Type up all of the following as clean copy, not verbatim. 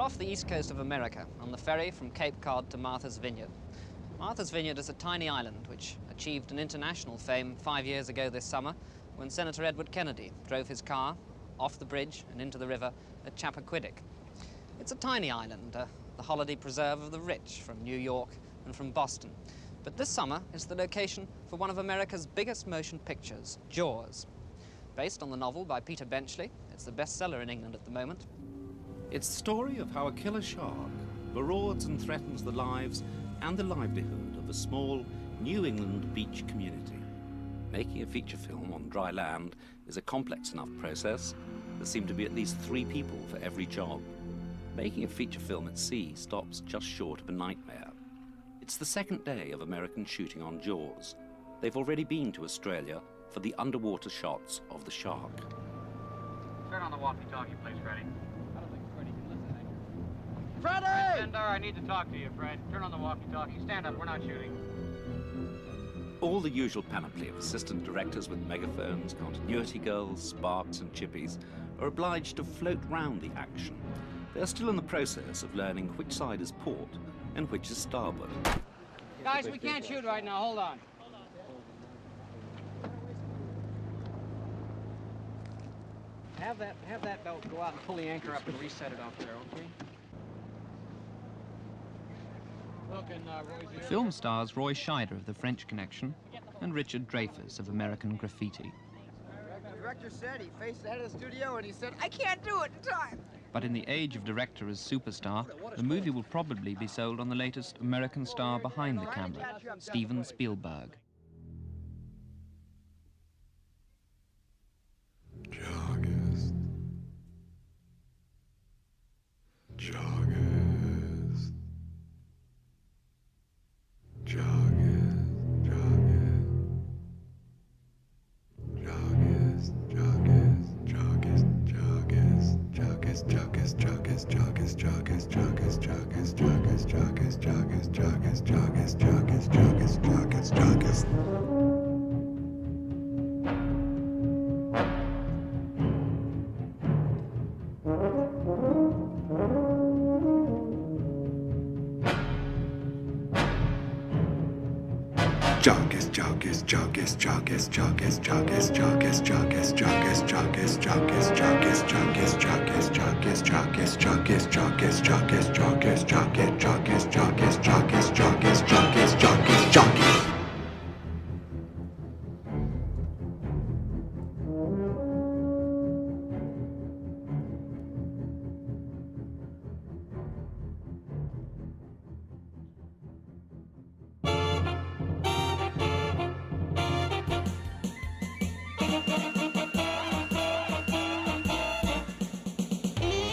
off the east coast of America on the ferry from Cape Cod to Martha's Vineyard. Martha's Vineyard is a tiny island which achieved an international fame 5 years ago this summer when Senator Edward Kennedy drove his car off the bridge and into the river at Chappaquiddick. It's a tiny island, the holiday preserve of the rich from New York and from Boston. But this summer is the location for one of America's biggest motion pictures, Jaws. Based on the novel by Peter Benchley, it's the bestseller in England at the moment. It's the story of how a killer shark marauds and threatens the lives and the livelihood of a small New England beach community. Making a feature film on dry land is a complex enough process. There seem to be at least 3 people for every job. Making a feature film at sea stops just short of a nightmare. It's the second day of American shooting on Jaws. They've already been to Australia for the underwater shots of the shark. Turn on the walkie-talkie, please, Freddie. I don't think Freddie can listen anymore. Freddie! Sendar, I need to talk to you, Fred. Turn on the walkie-talkie. Stand up, we're not shooting. All the usual panoply of assistant directors with megaphones, continuity girls, sparks and chippies are obliged to float round the action. They are still in the process of learning which side is port and which is starboard. Guys, we can't shoot right now. Hold on. Have that belt go out and pull the anchor up and reset it off there, okay? The film stars Roy Scheider of The French Connection and Richard Dreyfuss of American Graffiti. The director said he faced the head of the studio and he said, I can't do it in time. But in the age of director as superstar, the movie will probably be sold on the latest American star behind the camera, Steven Spielberg. JAWGUST. JAWGUST.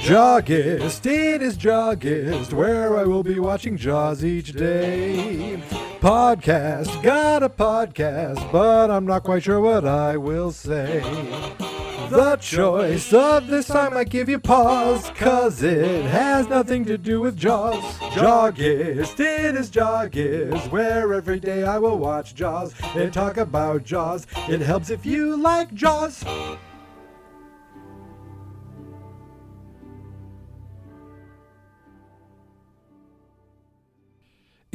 JAWGUST, it is JAWGUST, where I will be watching Jaws each day. Podcast, got a podcast, but I'm not quite sure what I will say. The choice of this time might give you pause, 'cause it has nothing to do with Jaws. JAWGUST, it is JAWGUST, where every day I will watch Jaws and talk about Jaws. It helps if you like Jaws.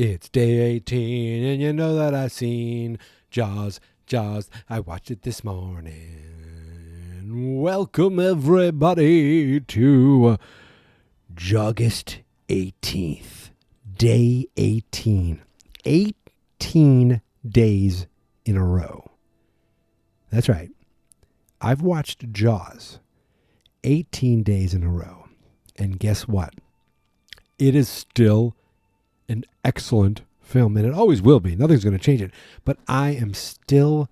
It's day 18, and you know that I've seen Jaws. I watched it this morning. Welcome, everybody, to JAWGUST 18th. Day 18. 18 days in a row. That's right. I've watched Jaws 18 days in a row. And guess what? It is still an excellent film, and it always will be. Nothing's going to change it. But I am still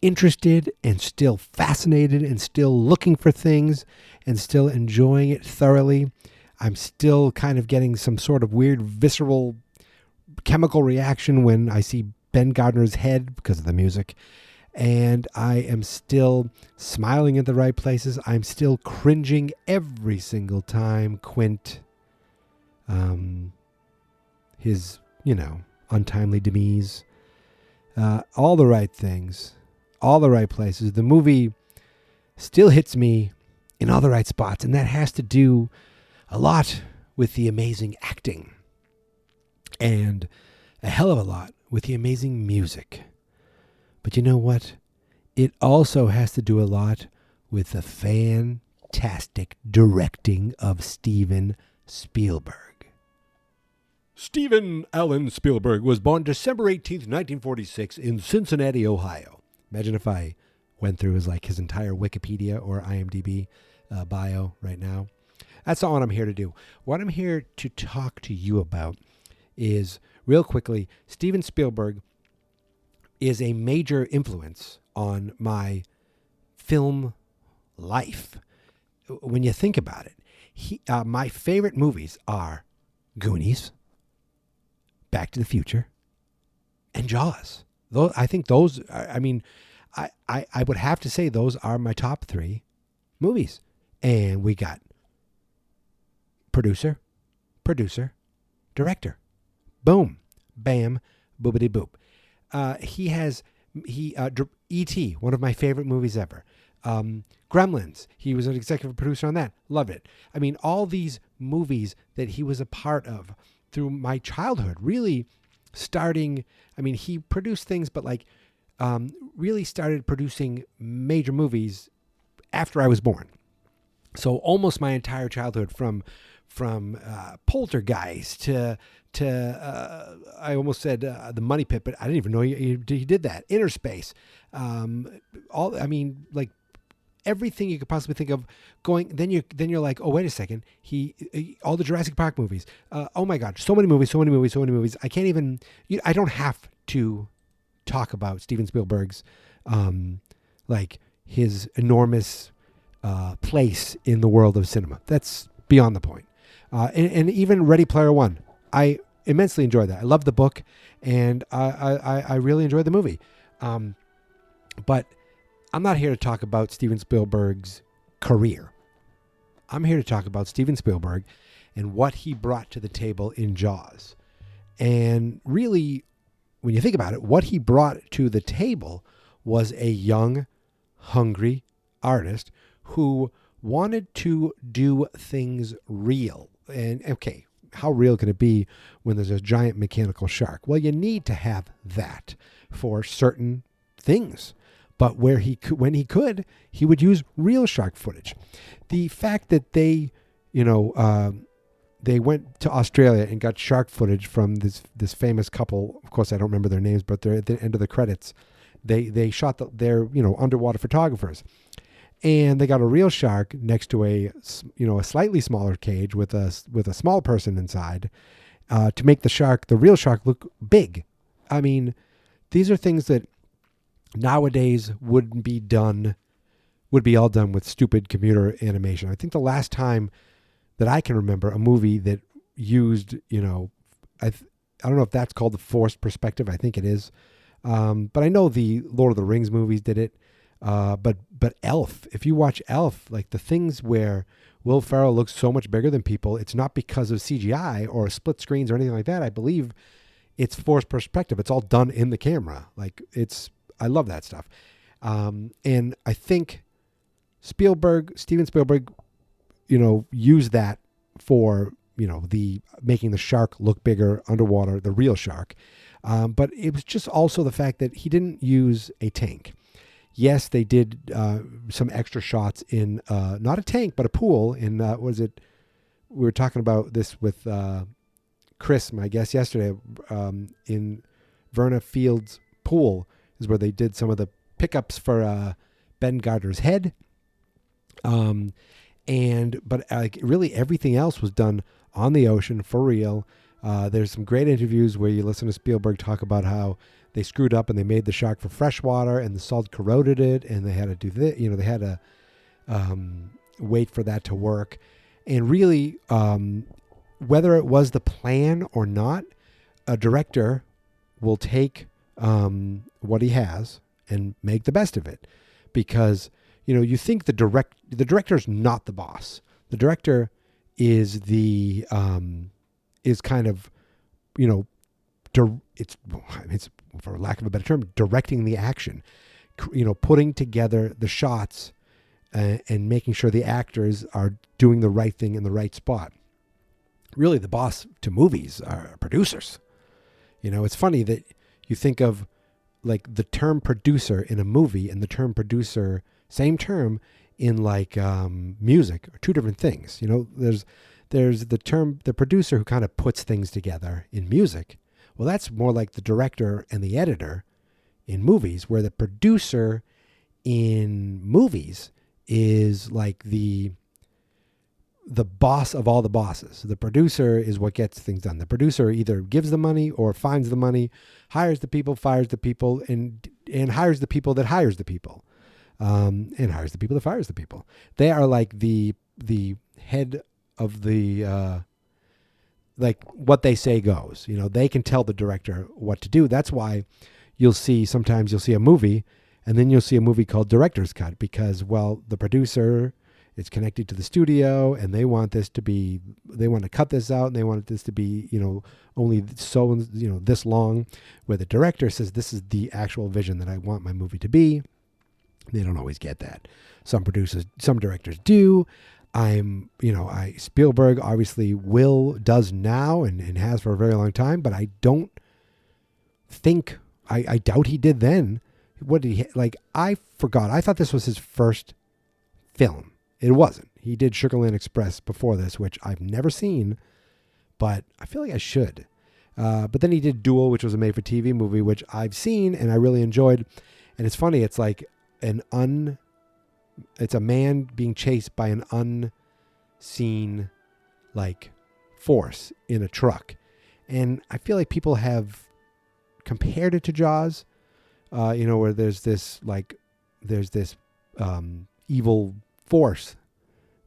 interested and still fascinated and still looking for things and still enjoying it thoroughly. I'm still kind of getting some sort of weird visceral chemical reaction when I see Ben Gardner's head because of the music. And I am still smiling at the right places. I'm still cringing every single time Quint his, untimely demise. All the right things, all the right places. The movie still hits me in all the right spots, and that has to do a lot with the amazing acting, and a hell of a lot with the amazing music. But you know what? It also has to do a lot with the fantastic directing of Steven Spielberg. Steven Allen Spielberg was born December 18th, 1946 in Cincinnati, Ohio. Imagine if I went through his entire Wikipedia or IMDb bio right now. That's not what I'm here to do. What I'm here to talk to you about is, real quickly, Steven Spielberg is a major influence on my film life. When you think about it, my favorite movies are Goonies, Back to the Future, and Jaws. I think those, I would have to say those are my top 3 movies. And we got producer, director. Boom, bam, boobity boop. E.T., one of my favorite movies ever. Gremlins, he was an executive producer on that. Loved it. I mean, all these movies that he was a part of through my childhood, really starting, he produced things, but really started producing major movies after I was born. So almost my entire childhood, from Poltergeist to I almost said The Money Pit, but I didn't even know he did that. Inner Space, everything you could possibly think of. Then you're like, oh, wait a second, all the Jurassic Park movies. Oh my God, so many movies. I can't even. I don't have to talk about Steven Spielberg's his enormous place in the world of cinema. That's beyond the point. And even Ready Player One, I immensely enjoyed that. I love the book, and I really enjoyed the movie. But I'm not here to talk about Steven Spielberg's career. I'm here to talk about Steven Spielberg and what he brought to the table in Jaws. And really, when you think about it, what he brought to the table was a young, hungry artist who wanted to do things real. And okay, how real can it be when there's a giant mechanical shark? Well, you need to have that for certain things. But when he could, he would use real shark footage. The fact that they went to Australia and got shark footage from this famous couple. Of course, I don't remember their names, but they're at the end of the credits. They shot their underwater photographers. And they got a real shark next to a slightly smaller cage with a small person inside, to make the real shark look big. I mean, these are things that nowadays would be all done with stupid computer animation. I think the last time that I can remember a movie that used, I don't know if that's called the forced perspective. I think it is. But I know the Lord of the Rings movies did it. But Elf, if you watch Elf, the things where Will Ferrell looks so much bigger than people, it's not because of CGI or split screens or anything like that. I believe it's forced perspective. It's all done in the camera. I love that stuff. And I think Steven Spielberg, used that for, the making the shark look bigger underwater, the real shark. But it was just also the fact that he didn't use a tank. Yes, they did some extra shots in not a tank, but a pool in, we were talking about this with Chris, my guest yesterday, in Verna Field's pool is where they did some of the pickups for Ben Gardner's head. But really everything else was done on the ocean for real. There's some great interviews where you listen to Spielberg talk about how they screwed up and they made the shark for freshwater and the salt corroded it, and they had to do this, they had to wait for that to work. And really, whether it was the plan or not, a director will take what he has and make the best of it. Because, you think the director's not the boss. The director is is kind of, it's for lack of a better term, directing the action, putting together the shots and making sure the actors are doing the right thing in the right spot. really the boss to movies are producers. You know, it's funny that you think of like the term producer in a movie and the term producer, same term in like music, are two different things. You know, there's the term, the producer who kind of puts things together in music. Well, that's more like the director and the editor in movies, where the producer in movies is like the boss of all the bosses. The producer is what gets things done. The producer either gives the money or finds the money, hires the people, fires the people, and hires the people that hires the people, and hires the people that fires the people. They are like the head of the like what they say goes. You know, they can tell the director what to do. That's why sometimes you'll see a movie, and then you'll see a movie called Director's Cut, because, well, the producer is connected to the studio, and they want to cut this out, and they want this to be, you know, only so, you know, this long, where the director says, this is the actual vision that I want my movie to be. They don't always get that. Some directors do. Spielberg obviously does now and has for a very long time, but I don't think, I doubt he did then. What did he, like, I forgot. I thought this was his first film. It wasn't. He did Sugarland Express before this, which I've never seen, but I feel like I should. But then he did Duel, which was a made-for-TV movie, which I've seen and I really enjoyed. And it's funny. It's like it's a man being chased by an unseen, like, force in a truck. And I feel like people have compared it to Jaws, where there's this evil force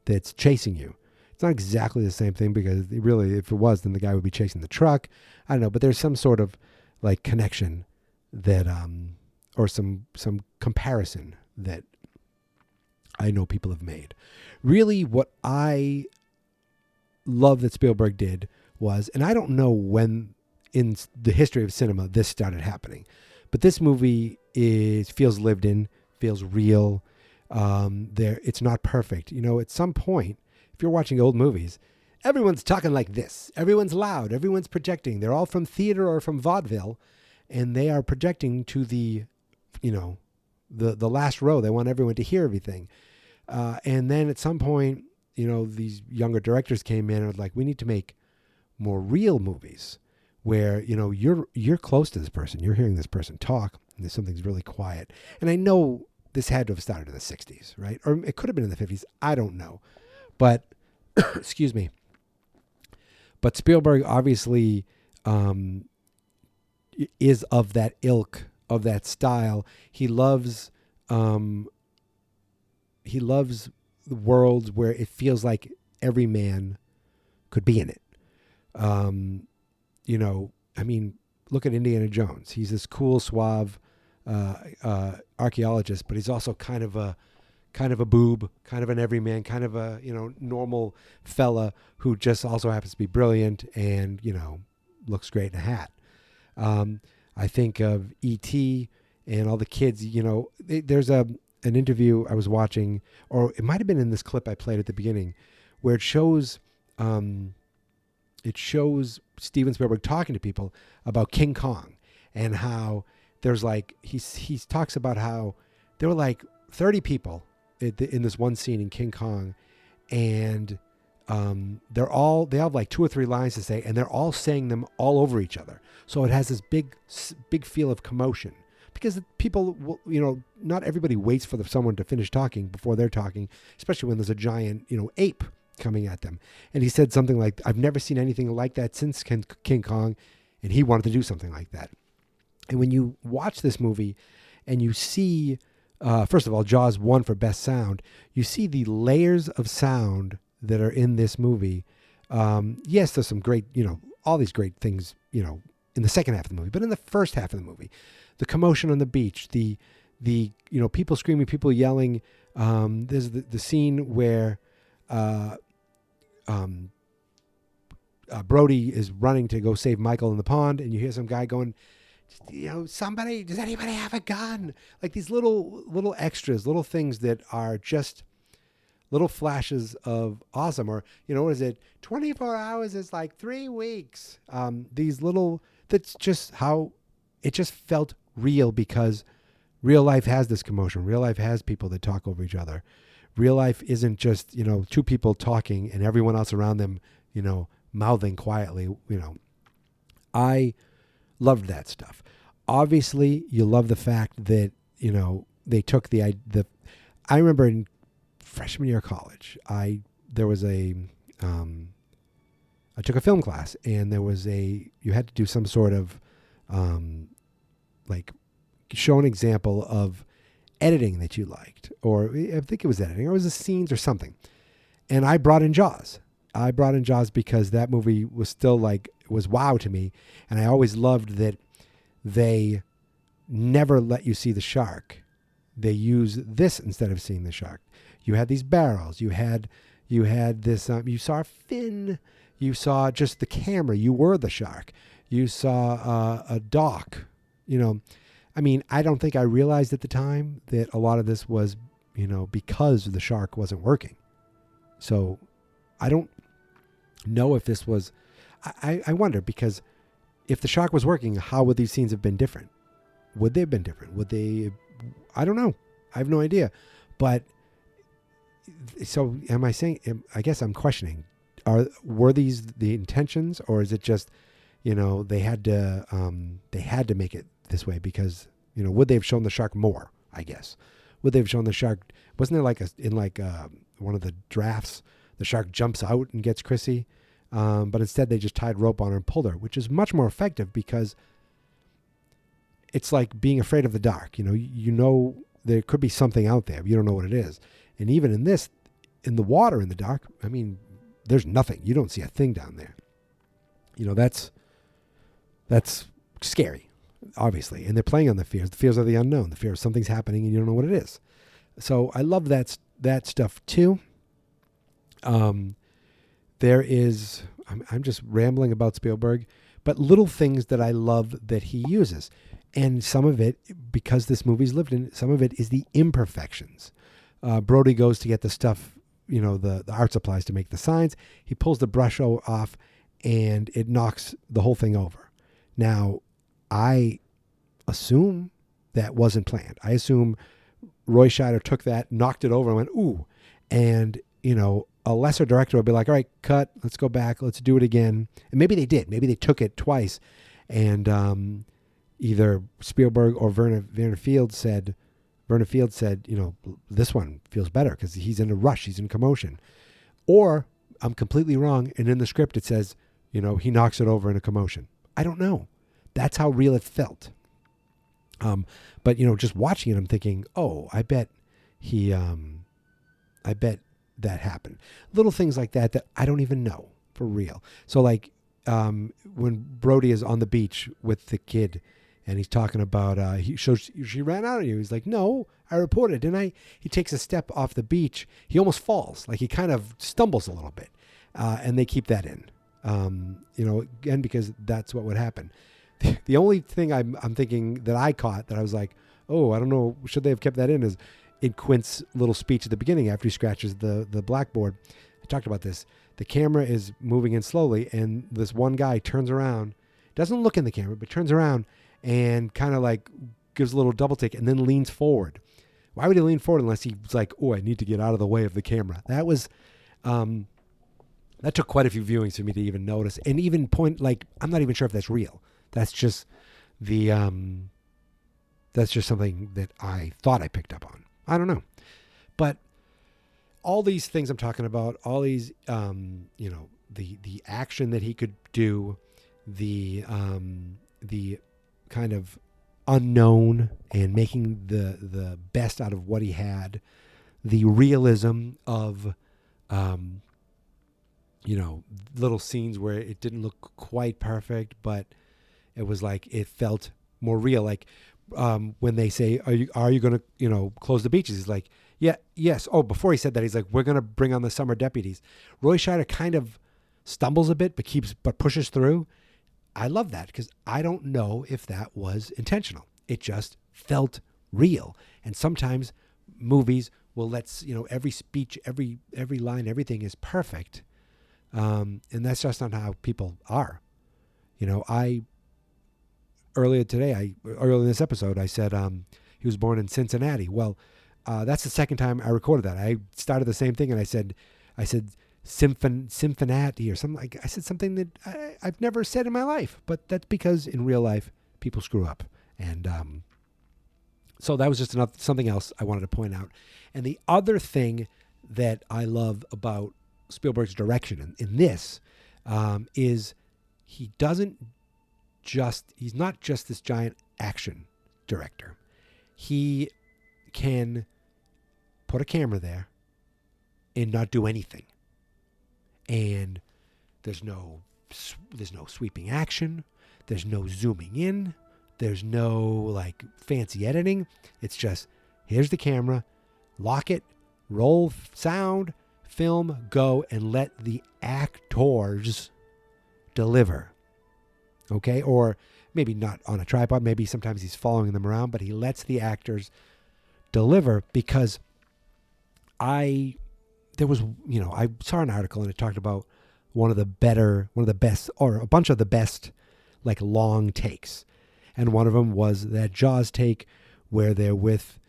that's chasing you. It's not exactly the same thing, because really, if it was, then the guy would be chasing the truck. I don't know, but there's some sort of like connection that, or some comparison that I know people have made. Really, what I love that Spielberg did was, and I don't know when in the history of cinema this started happening, but this movie feels lived in, feels real. It's not perfect. You know, at some point, if you're watching old movies, everyone's talking like this. Everyone's loud. Everyone's projecting. They're all from theater or from vaudeville, and they are projecting to the last row. They want everyone to hear everything. And then at some point, you know, these younger directors came in and were like, we need to make more real movies where, you know, you're close to this person. You're hearing this person talk, and there's something's really quiet. And I know this had to have started in the 60s, right? Or it could have been in the 50s. I don't know. But, excuse me. But Spielberg obviously is of that ilk, of that style. He loves worlds where it feels like every man could be in it. I mean, look at Indiana Jones. He's this cool, suave archaeologist, but he's also kind of a boob, kind of an everyman, kind of a, you know, normal fella who just also happens to be brilliant and, you know, looks great in a hat. I think of E.T. and all the kids. You know, there's an interview I was watching, or it might have been in this clip I played at the beginning, where it shows Steven Spielberg talking to people about King Kong, and how there's like, he talks about how there were like 30 people in this one scene in King Kong, and they have like 2 or 3 lines to say, and they're all saying them all over each other. So it has this big feel of commotion, because people will, you know, not everybody waits for someone to finish talking before they're talking, especially when there's a giant, you know, ape coming at them. And he said something like, I've never seen anything like that since King Kong, and he wanted to do something like that. And when you watch this movie and you see, first of all, Jaws won for best sound, you see the layers of sound that are in this movie. Yes, there's some great, you know, all these great things, you know, in the second half of the movie, but in the first half of the movie, the commotion on the beach, the you know, people screaming, people yelling. There's the scene where Brody is running to go save Michael in the pond, and you hear some guy going, you know, does anybody have a gun? Like these little extras, little things that are just little flashes of awesome, or what is it? 24 hours is like 3 weeks. These little, that's just how it just felt real, because real life has this commotion. Real life has people that talk over each other. Real life isn't just, two people talking and everyone else around them, mouthing quietly. I loved that stuff. Obviously, you love the fact that, they took I remember in freshman year of college, I took a film class, and you had to do some sort of, show an example of editing that you liked, or I think it was editing, or it was the scenes or something. And I brought in Jaws. Because that movie was still was wow to me. And I always loved that they never let you see the shark. They use this instead of seeing the shark. You had these barrels. You had this, you saw a fin. You saw just the camera. You were the shark. You saw a dock, I don't think I realized at the time that a lot of this was, because the shark wasn't working. So I don't know if this was, I wonder, because if the shark was working, how would these scenes have been different? Would they have been different? I don't know. I have no idea. But so am I saying, I guess I'm questioning, were these the intentions, or is it just, they had to make it this way because, would they have shown the shark more, I guess? Would they have shown the shark? Wasn't there one of the drafts, the shark jumps out and gets Chrissy? But instead they just tied rope on her and pulled her, which is much more effective, because it's like being afraid of the dark. There could be something out there, but you don't know what it is. And even in the water, in the dark, there's nothing. You don't see a thing down there. That's scary, obviously. And they're playing on the fears. The fears are the unknown. The fear of something's happening and you don't know what it is. So I love that stuff too. There is, I'm just rambling about Spielberg, but little things that I love that he uses. And some of it, because this movie's lived in, some of it is the imperfections. Brody goes to get the stuff, the art supplies to make the signs. He pulls the brush off and it knocks the whole thing over. Now, I assume that wasn't planned. I assume Roy Scheider took that, knocked it over and went, ooh. And, a lesser director would be like, all right, cut, let's go back, let's do it again. And maybe they did. Maybe they took it twice. And either Spielberg or Werner Field said, this one feels better because he's in a rush, he's in commotion. Or I'm completely wrong, and in the script it says, he knocks it over in a commotion. I don't know. That's how real it felt. But just watching it, I'm thinking, oh, I bet that happened. Little things like that I don't even know for real. So when Brody is on the beach with the kid and he's talking about, she ran out on you. He's like, no, I reported, didn't I? He takes a step off the beach. He almost falls. He kind of stumbles a little bit. And they keep that in, again, because that's what would happen. The only thing I'm thinking that I caught that I was like, oh, I don't know, should they have kept that in, is in Quint's little speech at the beginning after he scratches the blackboard. I talked about this. The camera is moving in slowly, and this one guy turns around, doesn't look in the camera, but turns around and kind of gives a little double take and then leans forward. Why would he lean forward unless he's like, oh, I need to get out of the way of the camera? That was, that took quite a few viewings for me to even notice. And even I'm not even sure if that's real. That's just that's just something that I thought I picked up on. I don't know. But all these things I'm talking about, all these, the action that he could do, the kind of unknown and making the best out of what he had, the realism of, little scenes where it didn't look quite perfect, but it was it felt more real. When they say, are you going to, close the beaches? He's like, yeah, yes. Oh, before he said that, he's like, we're going to bring on the summer deputies. Roy Scheider kind of stumbles a bit, but pushes through. I love that because I don't know if that was intentional. It just felt real. And sometimes movies well, let's, every speech, every line, everything is perfect. And that's just not how people are. Earlier in this episode, I said he was born in Cincinnati. Well, that's the second time I recorded that. I started the same thing, and I said Cincinnati or something. I said something that I've never said in my life, but that's because in real life people screw up. And so that was just something else I wanted to point out. And the other thing that I love about Spielberg's direction in this is he's not just this giant action director. He can put a camera there and not do anything. And there's no sweeping action. There's no zooming in. There's no fancy editing. It's just, here's the camera, lock it, roll sound, film, go, and let the actors deliver. Okay? Or maybe not on a tripod. Maybe sometimes he's following them around, but he lets the actors deliver because I saw an article and it talked about one of the best, or a bunch of the best, long takes. And one of them was that Jaws take where they're with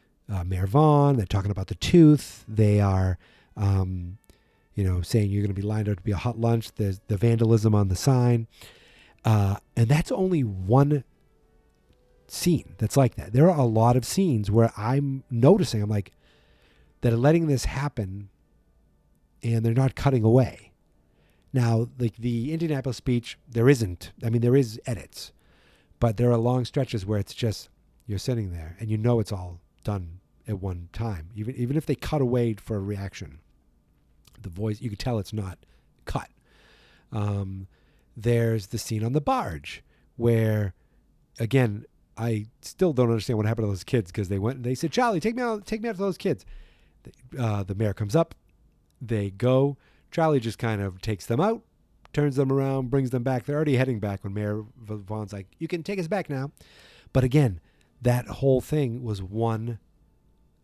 Mayor Vaughn. They're talking about the tooth. They are, saying you're going to be lined up to be a hot lunch. There's the vandalism on the sign. And that's only one scene that's like that. There are a lot of scenes where I'm noticing, I'm like, that are letting this happen and they're not cutting away. Now, the Indianapolis speech, there is edits, but there are long stretches where it's just, you're sitting there and it's all done at one time. Even if they cut away for a reaction, the voice, you could tell it's not cut. There's the scene on the barge where, again, I still don't understand what happened to those kids, because they said, Charlie, take me out to those kids. The mayor comes up, they go, Charlie just kind of takes them out, turns them around, brings them back. They're already heading back when Mayor Vaughn's like, you can take us back now. But again, that whole thing was one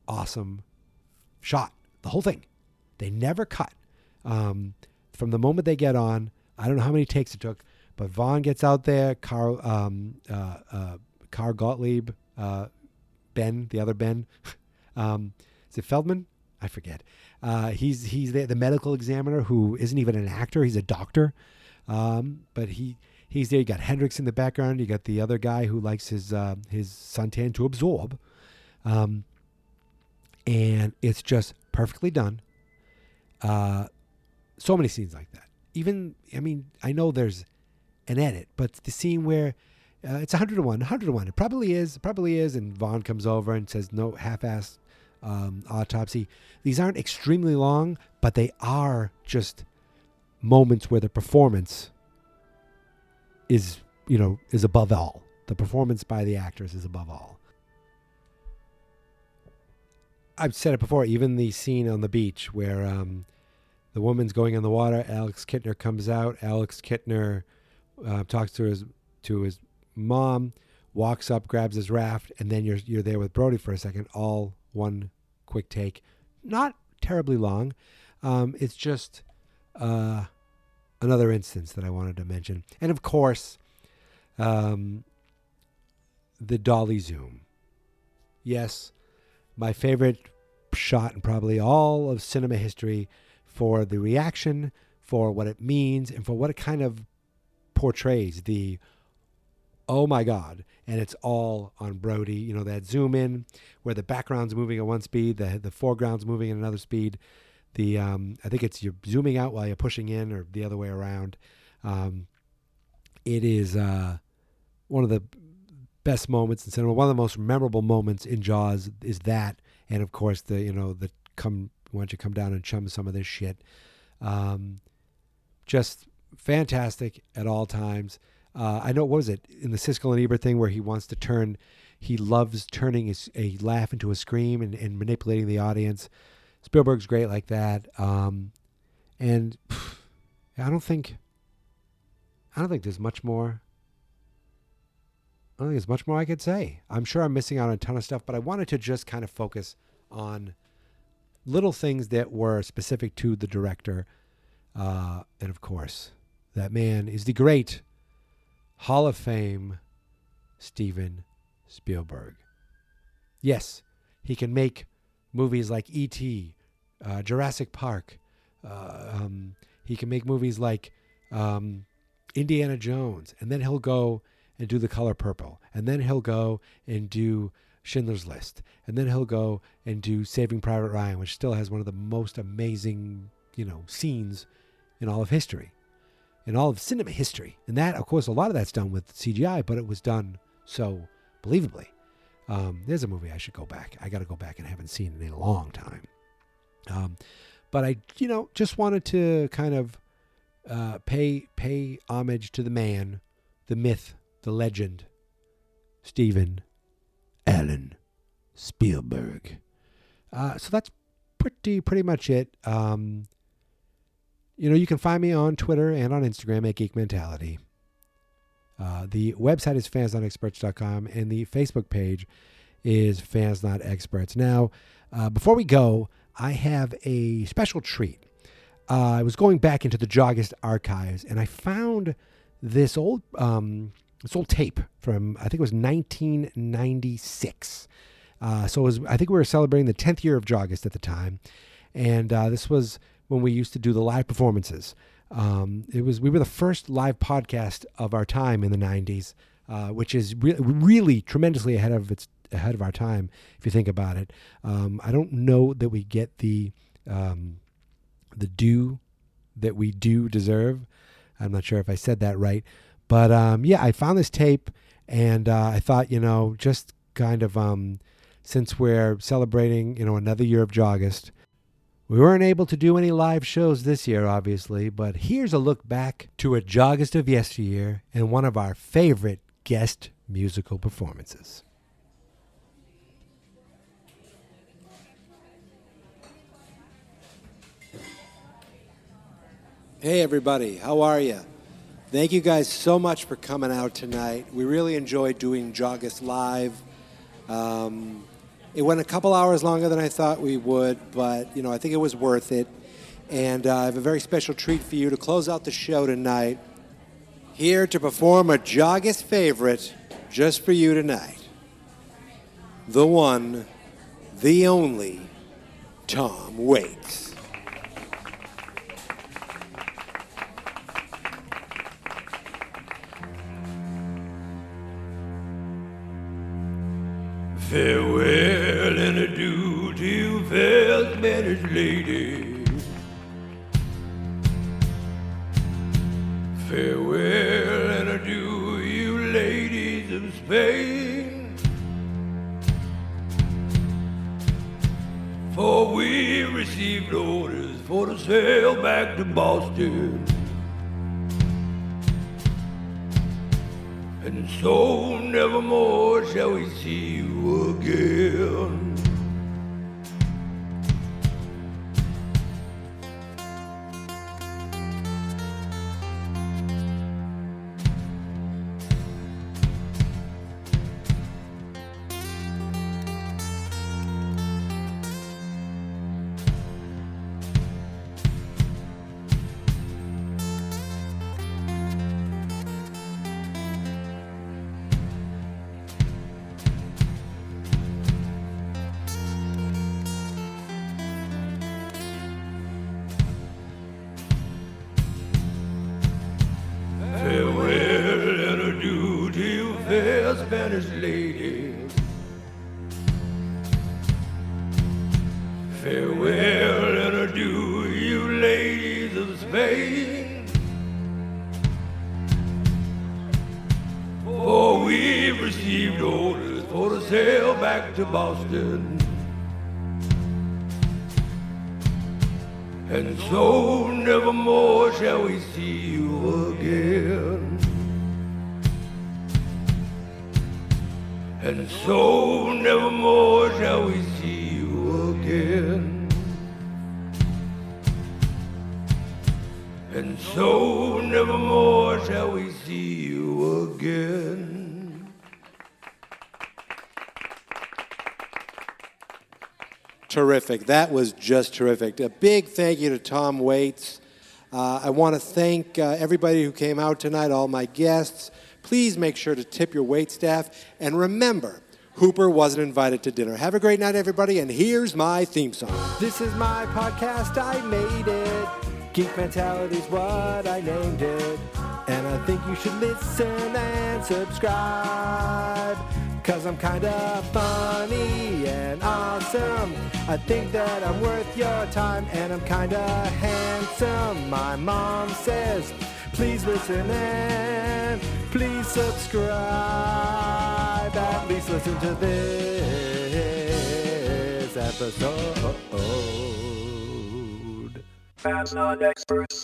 awesome shot. The whole thing. They never cut. From the moment they get on, I don't know how many takes it took, but Vaughn gets out there, Carl Gottlieb, Ben, the other Ben, is it Feldman? I forget. He's the medical examiner who isn't even an actor. He's a doctor. But he's there. You got Hendricks in the background. You got the other guy who likes his suntan to absorb. And it's just perfectly done. So many scenes like that. I know there's an edit, but the scene where it's 100 to 1. It probably is. And Vaughn comes over and says, no, half-assed autopsy. These aren't extremely long, but they are just moments where the performance is above all. The performance by the actors is above all. I've said it before, even the scene on the beach where the woman's going in the water, Alex Kittner comes out. Alex Kittner talks to his mom, walks up, grabs his raft, and then you're there with Brody for a second, all one quick take. Not terribly long. It's just another instance that I wanted to mention. And of course, the dolly zoom. Yes, my favorite shot in probably all of cinema history, for the reaction, for what it means, and for what it kind of portrays. The, oh my God. And it's all on Brody. That zoom in where the background's moving at one speed, the foreground's moving at another speed. I think it's you're zooming out while you're pushing in, or the other way around. It is one of the best moments in cinema. One of the most memorable moments in Jaws is that. And of course, why don't you come down and chum some of this shit. Just fantastic at all times. I know, what was it, in the Siskel and Ebert thing where he loves turning a laugh into a scream and manipulating the audience. Spielberg's great like that. And I don't think there's much more. I don't think there's much more I could say. I'm sure I'm missing out on a ton of stuff, but I wanted to just kind of focus on little things that were specific to the director. And of course, that man is the great Hall of Fame Steven Spielberg. Yes, he can make movies like E.T., Jurassic Park. He can make movies like Indiana Jones, and then he'll go and do The Color Purple, and then he'll go and do Schindler's List, and then he'll go and do Saving Private Ryan, which still has one of the most amazing, scenes in all of history, in all of cinema history. And that, of course, a lot of that's done with CGI, but it was done so believably. There's a movie I should go back. I got to go back and haven't seen it in a long time. But I, just wanted to kind of pay homage to the man, the myth, the legend, Steven Allen Spielberg. So that's pretty much it. You can find me on Twitter and on Instagram at Geek Mentality. The website is fansnotexperts.com, and the Facebook page is Fans Not Experts. Now, before we go, I have a special treat. I was going back into the JAWGUST Archives, and I found this old tape from, I think it was 1996. I think we were celebrating the 10th year of JAWGUST at the time, and this was when we used to do the live performances. We were the first live podcast of our time in the 90s, which is really tremendously ahead of our time, if you think about it. I don't know that we get the due that we do deserve. I'm not sure if I said that right, but I found this tape, and I thought, just kind of since we're celebrating, another year of JAWGUST. We weren't able to do any live shows this year, obviously, but here's a look back to a JAWGUST of yesteryear and one of our favorite guest musical performances. Hey everybody, how are you? Thank you guys so much for coming out tonight. We really enjoyed doing JAWGUST live. It went a couple hours longer than I thought we would, but I think it was worth it. And I have a very special treat for you to close out the show tonight. Here to perform a JAWGUST favorite just for you tonight. The one, the only, Tom Waits. Farewell and adieu to you fair Spanish lady. Farewell and adieu, you ladies of Spain. For we received orders for to sail back to Boston. And so nevermore shall we see you again. Spanish lady. Farewell and adieu, you ladies of Spain. For we've received orders for to sail back to Boston. And so nevermore shall we see you again. And so nevermore shall we see you again. And so nevermore shall we see you again. terrific. That was just terrific. A big thank you to Tom Waits. I want to thank everybody who came out tonight, all my guests. Please make sure to tip your wait staff. And remember, Hooper wasn't invited to dinner. Have a great night, everybody, and here's my theme song. This is my podcast, I made it. Geek Mentality's what I named it. And I think you should listen and subscribe. 'Cause I'm kinda funny and awesome. I think that I'm worth your time, and I'm kinda handsome. My mom says, please listen and please subscribe. At least listen to this episode. Fans, not experts.